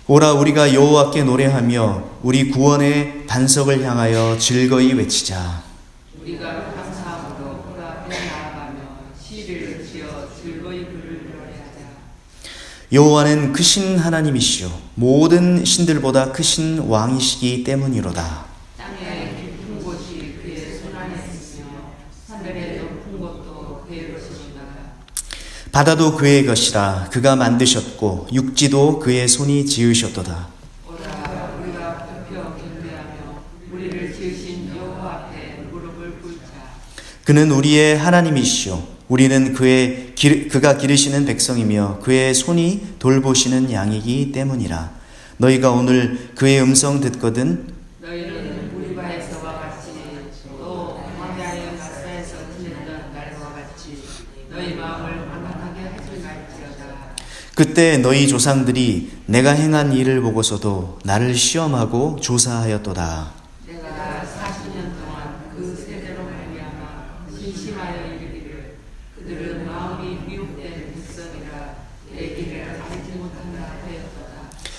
오라 우리가 여호와께 노래하며 우리 구원의 반석을 향하여 즐거이 외치자. 우리가 감사함으로 그 앞에 나아가며 시를 지어 즐거이 그를 노래하자. 여호와는 크신 하나님이시요 모든 신들보다 크신 왕이시기 때문이로다. 땅의 깊은 곳이 그의 손 안에 있으며 하늘의 높은 곳도 그의 것이로다. 바다도 그의 것이라 그가 만드셨고 육지도 그의 손이 지으셨도다. 오라 우리가 굽혀 경배하며 우리를 지으신 여호와 앞에 무릎을 꿇자. 그는 우리의 하나님이시요 우리는 그가 기르시는 백성이며 그의 손이 돌보시는 양이기 때문이라. 너희가 오늘 그의 음성 듣거든 너희는 무리바에서와 같이 또 광야의 마사에서 듣는 날과 같이 너희 마음을 방황하게 하지 말지어다. 그때 너희 조상들이 내가 행한 일을 보고서도 나를 시험하고 조사하였도다. 내가 40년 동안 그 세대로 말미암아 신심하여 이르기를 그들은 마음이 미혹된 백성이라 내 길을 알지 못한다 하였도다.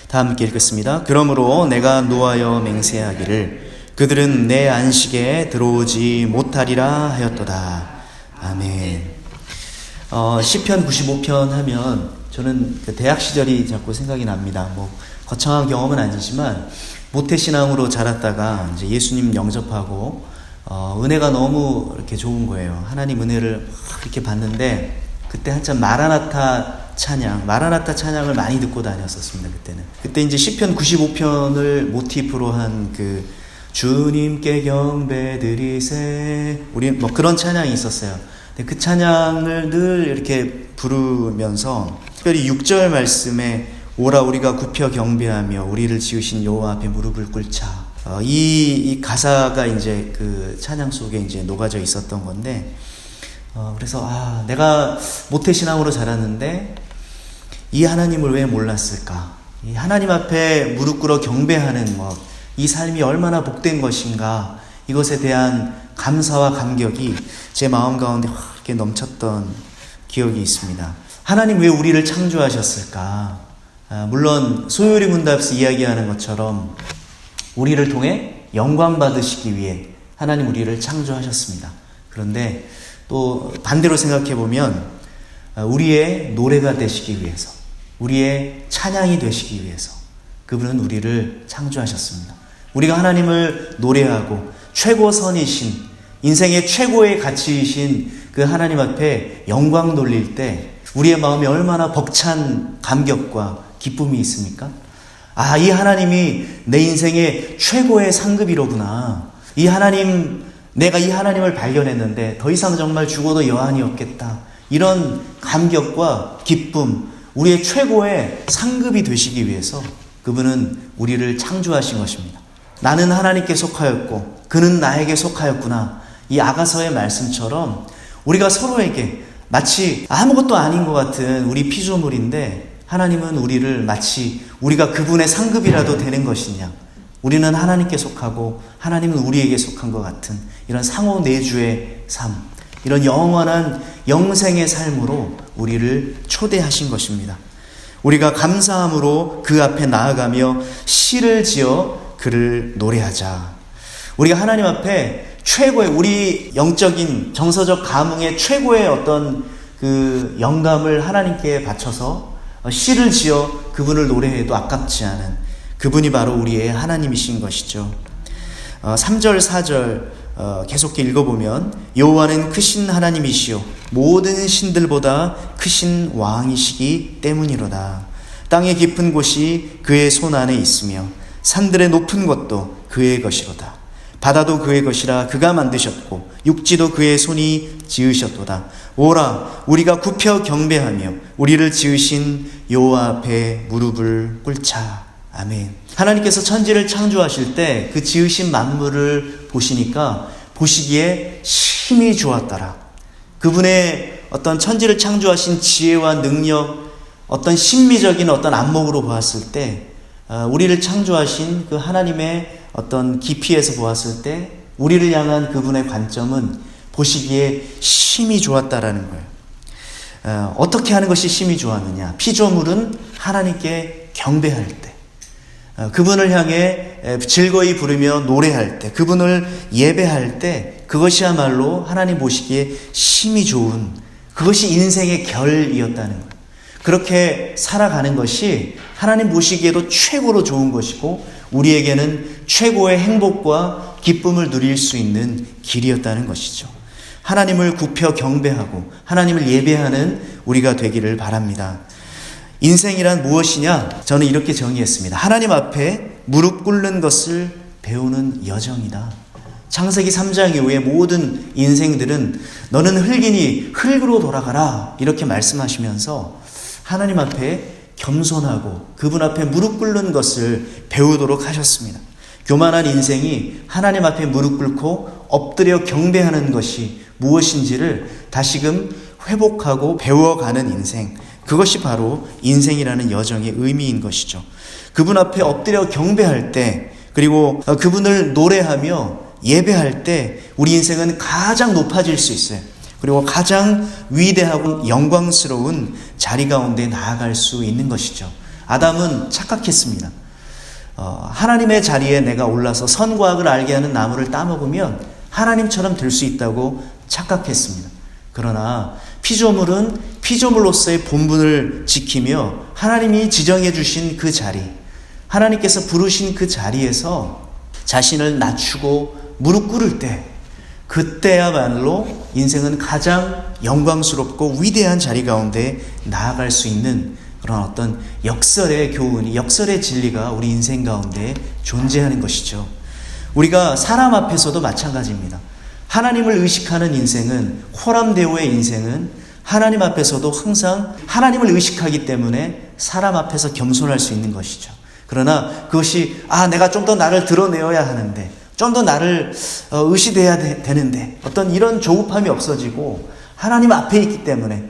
다 함께 읽겠습니다. 그러므로 내가 노하여 맹세하기를 그들은 내 안식에 들어오지 못하리라 하였도다. 아멘. 시편 95편 하면 저는 그 대학 시절이 자꾸 생각이 납니다. 뭐 거창한 경험은 아니지만 모태신앙으로 자랐다가 이제 예수님 영접하고 은혜가 너무 이렇게 좋은 거예요. 하나님 은혜를 이렇게 받는데 그때 한참 마라나타 찬양을 많이 듣고 다녔었습니다. 그때 이제 시편 95편을 모티프로 한 그 주님께 경배드리세 우리 뭐 그런 찬양이 있었어요. 근데 그 찬양을 늘 이렇게 부르면서 특별히 6절 말씀에 오라 우리가 굽혀 경배하며 우리를 지으신 여호와 앞에 무릎을 꿇자. 이 가사가 이제 그 찬양 속에 이제 녹아져 있었던 건데 그래서 내가 모태신앙으로 자랐는데 이 하나님을 왜 몰랐을까? 이 하나님 앞에 무릎 꿇어 경배하는 것, 이 삶이 얼마나 복된 것인가? 이것에 대한 감사와 감격이 제 마음 가운데 확 이렇게 넘쳤던 기억이 있습니다. 하나님 왜 우리를 창조하셨을까? 물론 소요리 문답스 이야기하는 것처럼 우리를 통해 영광 받으시기 위해 하나님 우리를 창조하셨습니다. 그런데 또 반대로 생각해 보면 우리의 노래가 되시기 위해서, 우리의 찬양이 되시기 위해서 그분은 우리를 창조하셨습니다. 우리가 하나님을 노래하고 최고선이신 인생의 최고의 가치이신 그 하나님 앞에 영광 돌릴 때 우리의 마음에 얼마나 벅찬 감격과 기쁨이 있습니까? 이 하나님이 내 인생의 최고의 상급이로구나. 내가 이 하나님을 발견했는데 더 이상 정말 죽어도 여한이 없겠다. 이런 감격과 기쁨, 우리의 최고의 상급이 되시기 위해서 그분은 우리를 창조하신 것입니다. 나는 하나님께 속하였고 그는 나에게 속하였구나. 이 아가서의 말씀처럼 우리가 서로에게 마치 아무것도 아닌 것 같은 우리 피조물인데 하나님은 우리를 마치 우리가 그분의 상급이라도 되는 것이냐, 우리는 하나님께 속하고 하나님은 우리에게 속한 것 같은 이런 상호 내주의 삶, 이런 영원한 영생의 삶으로 우리를 초대하신 것입니다. 우리가 감사함으로 그 앞에 나아가며 시를 지어 그를 노래하자. 우리가 하나님 앞에 최고의 우리 영적인 정서적 감흥의 최고의 어떤 그 영감을 하나님께 바쳐서 시를 지어 그분을 노래해도 아깝지 않은 그분이 바로 우리의 하나님이신 것이죠. 3절 4절 계속 읽어보면 여호와는 크신 하나님이시요 모든 신들보다 크신 왕이시기 때문이로다. 땅의 깊은 곳이 그의 손 안에 있으며 산들의 높은 것도 그의 것이로다. 바다도 그의 것이라 그가 만드셨고 육지도 그의 손이 지으셨도다. 오라 우리가 굽혀 경배하며 우리를 지으신 여호와 앞에 무릎을 꿇자. 아멘. 하나님께서 천지를 창조하실 때 그 지으신 만물을 보시니까 보시기에 심히 좋았더라. 그분의 어떤 천지를 창조하신 지혜와 능력, 어떤 심미적인 어떤 안목으로 보았을 때 우리를 창조하신 그 하나님의 어떤 깊이에서 보았을 때 우리를 향한 그분의 관점은 보시기에 심히 좋았다라는 거예요. 어떻게 하는 것이 심히 좋았느냐? 피조물은 하나님께 경배할 때, 그분을 향해 즐거이 부르며 노래할 때, 그분을 예배할 때 그것이야말로 하나님 보시기에 심히 좋은, 그것이 인생의 결이었다는 거예요. 그렇게 살아가는 것이 하나님 보시기에도 최고로 좋은 것이고 우리에게는 최고의 행복과 기쁨을 누릴 수 있는 길이었다는 것이죠. 하나님을 굽혀 경배하고 하나님을 예배하는 우리가 되기를 바랍니다. 인생이란 무엇이냐? 저는 이렇게 정의했습니다. 하나님 앞에 무릎 꿇는 것을 배우는 여정이다. 창세기 3장 이후에 모든 인생들은 너는 흙이니 흙으로 돌아가라 이렇게 말씀하시면서 하나님 앞에 겸손하고 그분 앞에 무릎 꿇는 것을 배우도록 하셨습니다. 교만한 인생이 하나님 앞에 무릎 꿇고 엎드려 경배하는 것이 무엇인지를 다시금 회복하고 배워가는 인생, 그것이 바로 인생이라는 여정의 의미인 것이죠. 그분 앞에 엎드려 경배할 때, 그리고 그분을 노래하며 예배할 때 우리 인생은 가장 높아질 수 있어요. 그리고 가장 위대하고 영광스러운 자리 가운데 나아갈 수 있는 것이죠. 아담은 착각했습니다. 하나님의 자리에 내가 올라서 선과 악을 알게 하는 나무를 따먹으면 하나님처럼 될 수 있다고 착각했습니다. 그러나 피조물은 피조물로서의 본분을 지키며 하나님이 지정해 주신 그 자리, 하나님께서 부르신 그 자리에서 자신을 낮추고 무릎 꿇을 때, 그때야말로 인생은 가장 영광스럽고 위대한 자리 가운데 나아갈 수 있는 그런 어떤 역설의 교훈이, 역설의 진리가 우리 인생 가운데 존재하는 것이죠. 우리가 사람 앞에서도 마찬가지입니다. 하나님을 의식하는 인생은, 호람데오의 인생은 하나님 앞에서도 항상 하나님을 의식하기 때문에 사람 앞에서 겸손할 수 있는 것이죠. 그러나 그것이 내가 좀 더 나를 드러내어야 하는데, 좀 더 나를 의시돼야 되는데, 어떤 이런 조급함이 없어지고 하나님 앞에 있기 때문에,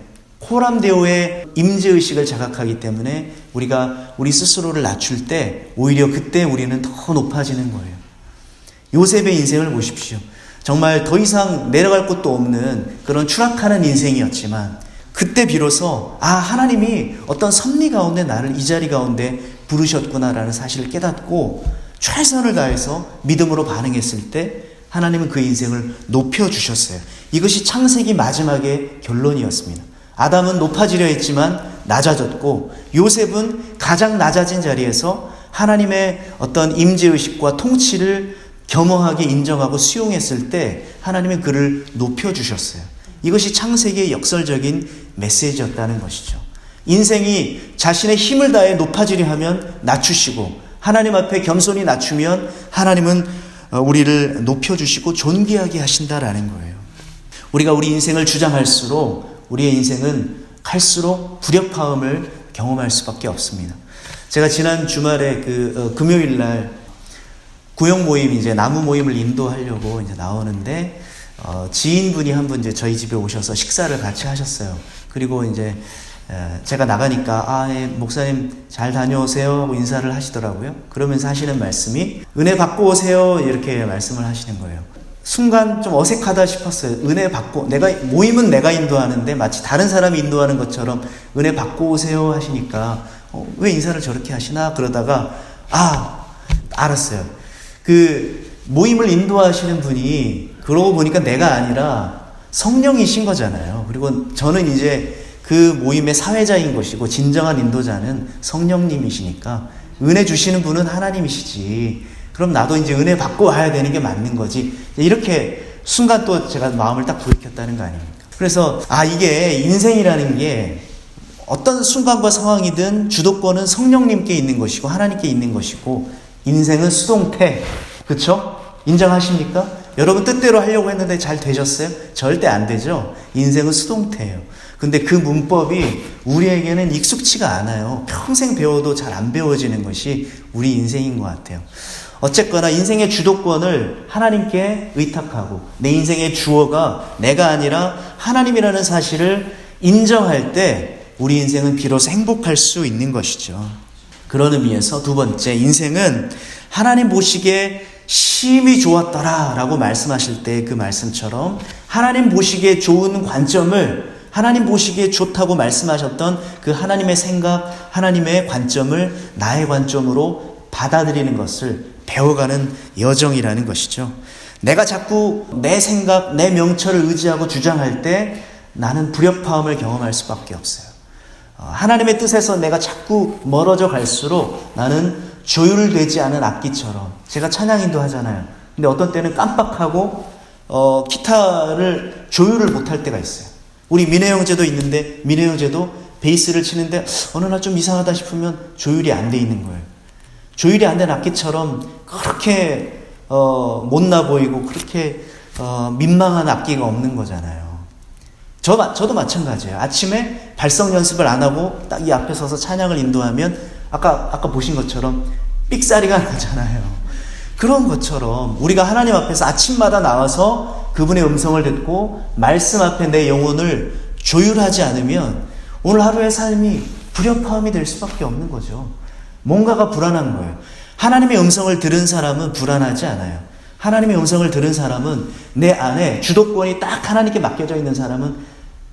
호람데오의 임재의식을 자각하기 때문에 우리가 우리 스스로를 낮출 때 오히려 그때 우리는 더 높아지는 거예요. 요셉의 인생을 보십시오. 정말 더 이상 내려갈 곳도 없는 그런 추락하는 인생이었지만 그때 비로소 하나님이 어떤 섭리 가운데 나를 이 자리 가운데 부르셨구나라는 사실을 깨닫고 최선을 다해서 믿음으로 반응했을 때 하나님은 그 인생을 높여주셨어요. 이것이 창세기 마지막의 결론이었습니다. 아담은 높아지려 했지만 낮아졌고 요셉은 가장 낮아진 자리에서 하나님의 어떤 임재의식과 통치를 겸허하게 인정하고 수용했을 때 하나님은 그를 높여주셨어요. 이것이 창세기의 역설적인 메시지였다는 것이죠. 인생이 자신의 힘을 다해 높아지려 하면 낮추시고 하나님 앞에 겸손히 낮추면 하나님은 우리를 높여주시고 존귀하게 하신다라는 거예요. 우리가 우리 인생을 주장할수록 우리의 인생은 갈수록 불협화음을 경험할 수밖에 없습니다. 제가 지난 주말에 금요일 날 구역 모임, 이제 나무 모임을 인도하려고 이제 나오는데, 지인분이 한 분 이제 저희 집에 오셔서 식사를 같이 하셨어요. 그리고 이제, 제가 나가니까, 예, 목사님 잘 다녀오세요 하고 인사를 하시더라고요. 그러면서 하시는 말씀이, 은혜 받고 오세요 이렇게 말씀을 하시는 거예요. 순간 좀 어색하다 싶었어요. 은혜 받고, 모임은 내가 인도하는데 마치 다른 사람이 인도하는 것처럼 은혜 받고 오세요 하시니까, 왜 인사를 저렇게 하시나? 그러다가, 알았어요. 그 모임을 인도하시는 분이 그러고 보니까 내가 아니라 성령이신 거잖아요. 그리고 저는 이제 그 모임의 사회자인 것이고 진정한 인도자는 성령님이시니까 은혜 주시는 분은 하나님이시지. 그럼 나도 이제 은혜 받고 와야 되는 게 맞는 거지. 이렇게 순간 또 제가 마음을 딱 돌이켰다는 거 아닙니까? 그래서 이게 인생이라는 게 어떤 순간과 상황이든 주도권은 성령님께 있는 것이고 하나님께 있는 것이고 인생은 수동태. 그쵸? 인정하십니까? 여러분 뜻대로 하려고 했는데 잘 되셨어요? 절대 안 되죠? 인생은 수동태예요. 근데 그 문법이 우리에게는 익숙치가 않아요. 평생 배워도 잘 안 배워지는 것이 우리 인생인 것 같아요. 어쨌거나 인생의 주도권을 하나님께 의탁하고 내 인생의 주어가 내가 아니라 하나님이라는 사실을 인정할 때 우리 인생은 비로소 행복할 수 있는 것이죠. 그런 의미에서 두 번째, 인생은 하나님 보시기에 심히 좋았더라 라고 말씀하실 때 그 말씀처럼 하나님 보시기에 좋은 관점을, 하나님 보시기에 좋다고 말씀하셨던 그 하나님의 생각, 하나님의 관점을 나의 관점으로 받아들이는 것을 배워가는 여정이라는 것이죠. 내가 자꾸 내 생각, 내 명철을 의지하고 주장할 때 나는 불협화음을 경험할 수밖에 없어요. 하나님의 뜻에서 내가 자꾸 멀어져 갈수록 나는 조율되지 않은 악기처럼, 제가 찬양인도 하잖아요. 근데 어떤 때는 깜빡하고 기타를 조율을 못할 때가 있어요. 우리 민혜 형제도 있는데 민혜 형제도 베이스를 치는데 어느 날 좀 이상하다 싶으면 조율이 안 돼 있는 거예요. 조율이 안 된 악기처럼 그렇게 못나 보이고 그렇게 민망한 악기가 없는 거잖아요. 저도 마찬가지예요. 아침에 발성 연습을 안 하고 딱 이 앞에 서서 찬양을 인도하면 아까 보신 것처럼 삑사리가 나잖아요. 그런 것처럼 우리가 하나님 앞에서 아침마다 나와서 그분의 음성을 듣고 말씀 앞에 내 영혼을 조율하지 않으면 오늘 하루의 삶이 불협화음이 될 수밖에 없는 거죠. 뭔가가 불안한 거예요. 하나님의 음성을 들은 사람은 불안하지 않아요. 하나님의 음성을 들은 사람은 내 안에 주도권이 딱 하나님께 맡겨져 있는 사람은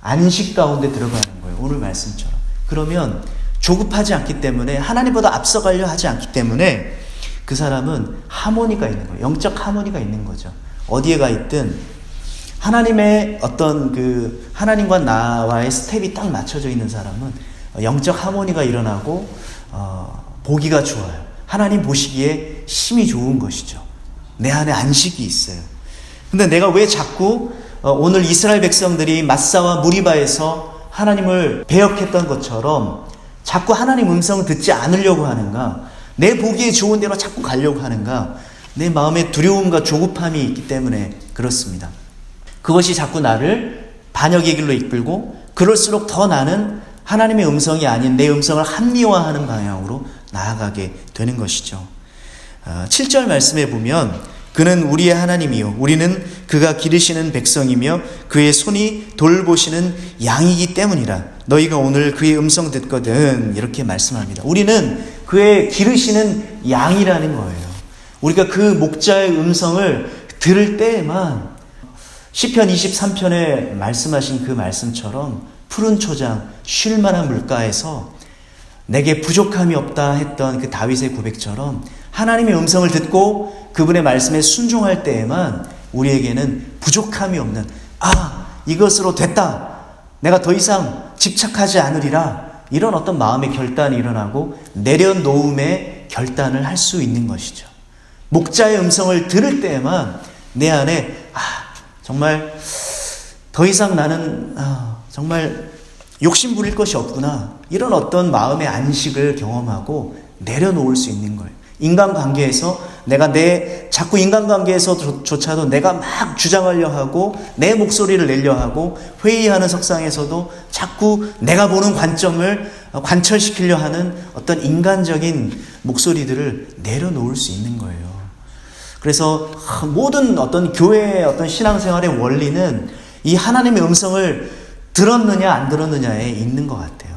안식 가운데 들어가는 거예요. 오늘 말씀처럼. 그러면 조급하지 않기 때문에, 하나님보다 앞서가려 하지 않기 때문에 그 사람은 하모니가 있는 거예요. 영적 하모니가 있는 거죠. 어디에 가 있든 하나님의 어떤 하나님과 나와의 스텝이 딱 맞춰져 있는 사람은 영적 하모니가 일어나고 보기가 좋아요. 하나님 보시기에 힘이 좋은 것이죠. 내 안에 안식이 있어요. 근데 내가 왜 자꾸 오늘 이스라엘 백성들이 마사와 무리바에서 하나님을 배역했던 것처럼 자꾸 하나님 음성을 듣지 않으려고 하는가? 내 보기에 좋은 대로 자꾸 가려고 하는가? 내 마음에 두려움과 조급함이 있기 때문에 그렇습니다. 그것이 자꾸 나를 반역의 길로 이끌고, 그럴수록 더 나는 하나님의 음성이 아닌 내 음성을 합리화하는 방향으로 나아가게 되는 것이죠. 7절 말씀에 보면 그는 우리의 하나님이요 우리는 그가 기르시는 백성이며 그의 손이 돌보시는 양이기 때문이라. 너희가 오늘 그의 음성 듣거든. 이렇게 말씀합니다. 우리는 그의 기르시는 양이라는 거예요. 우리가 그 목자의 음성을 들을 때에만 시편 23편에 말씀하신 그 말씀처럼 푸른 초장, 쉴만한 물가에서 내게 부족함이 없다 했던 그 다윗의 고백처럼 하나님의 음성을 듣고 그분의 말씀에 순종할 때에만 우리에게는 부족함이 없는, 이것으로 됐다, 내가 더 이상 집착하지 않으리라, 이런 어떤 마음의 결단이 일어나고 내려놓음의 결단을 할 수 있는 것이죠. 목자의 음성을 들을 때에만 내 안에 정말 더 이상 나는 정말 욕심 부릴 것이 없구나, 이런 어떤 마음의 안식을 경험하고 내려놓을 수 있는 거예요. 인간관계에서 자꾸 인간관계에서조차도 내가 막 주장하려 하고 내 목소리를 내려 하고 회의하는 석상에서도 자꾸 내가 보는 관점을 관철시키려 하는 어떤 인간적인 목소리들을 내려놓을 수 있는 거예요. 그래서 모든 어떤 교회의 어떤 신앙생활의 원리는 이 하나님의 음성을 들었느냐 안 들었느냐에 있는 것 같아요.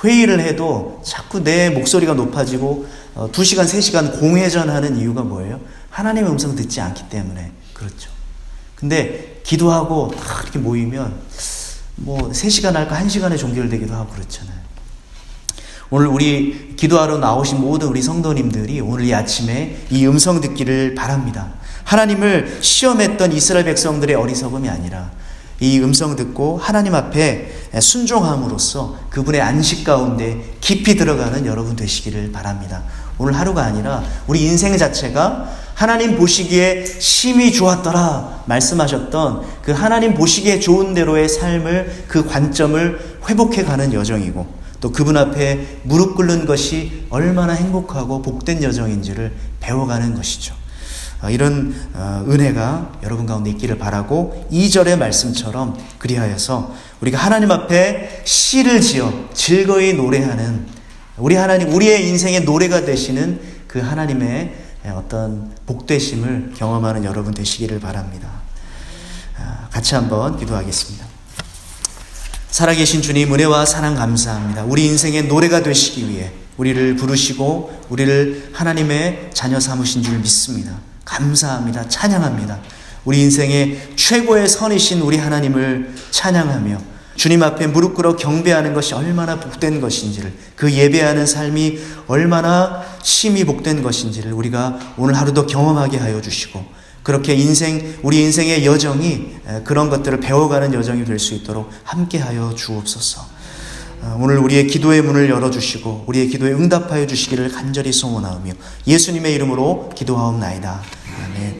회의를 해도 자꾸 내 목소리가 높아지고 2시간 3시간 공회전하는 이유가 뭐예요? 하나님의 음성 듣지 않기 때문에 그렇죠. 근데 기도하고 이렇게 모이면 3시간 할까 1시간에 종결되기도 하고 그렇잖아요. 오늘 우리 기도하러 나오신 모든 우리 성도님들이 오늘 이 아침에 이 음성 듣기를 바랍니다. 하나님을 시험했던 이스라엘 백성들의 어리석음이 아니라 이 음성 듣고 하나님 앞에 순종함으로써 그분의 안식 가운데 깊이 들어가는 여러분 되시기를 바랍니다. 오늘 하루가 아니라 우리 인생 자체가 하나님 보시기에 심히 좋았더라 말씀하셨던 그 하나님 보시기에 좋은 대로의 삶을, 그 관점을 회복해가는 여정이고, 또 그분 앞에 무릎 꿇는 것이 얼마나 행복하고 복된 여정인지를 배워가는 것이죠. 이런 은혜가 여러분 가운데 있기를 바라고, 2절의 말씀처럼 그리하여서 우리가 하나님 앞에 시를 지어 즐거이 노래하는 우리 하나님, 우리의 인생의 노래가 되시는 그 하나님의 어떤 복되심을 경험하는 여러분 되시기를 바랍니다. 같이 한번 기도하겠습니다. 살아계신 주님, 은혜와 사랑 감사합니다. 우리 인생의 노래가 되시기 위해 우리를 부르시고 우리를 하나님의 자녀 삼으신 줄 믿습니다. 감사합니다. 찬양합니다. 우리 인생의 최고의 선이신 우리 하나님을 찬양하며 주님 앞에 무릎 꿇어 경배하는 것이 얼마나 복된 것인지를, 그 예배하는 삶이 얼마나 심히 복된 것인지를 우리가 오늘 하루도 경험하게 하여 주시고, 그렇게 우리 인생의 여정이 그런 것들을 배워가는 여정이 될 수 있도록 함께하여 주옵소서. 오늘 우리의 기도의 문을 열어주시고 우리의 기도에 응답하여 주시기를 간절히 소원하오며 예수님의 이름으로 기도하옵나이다. 아멘.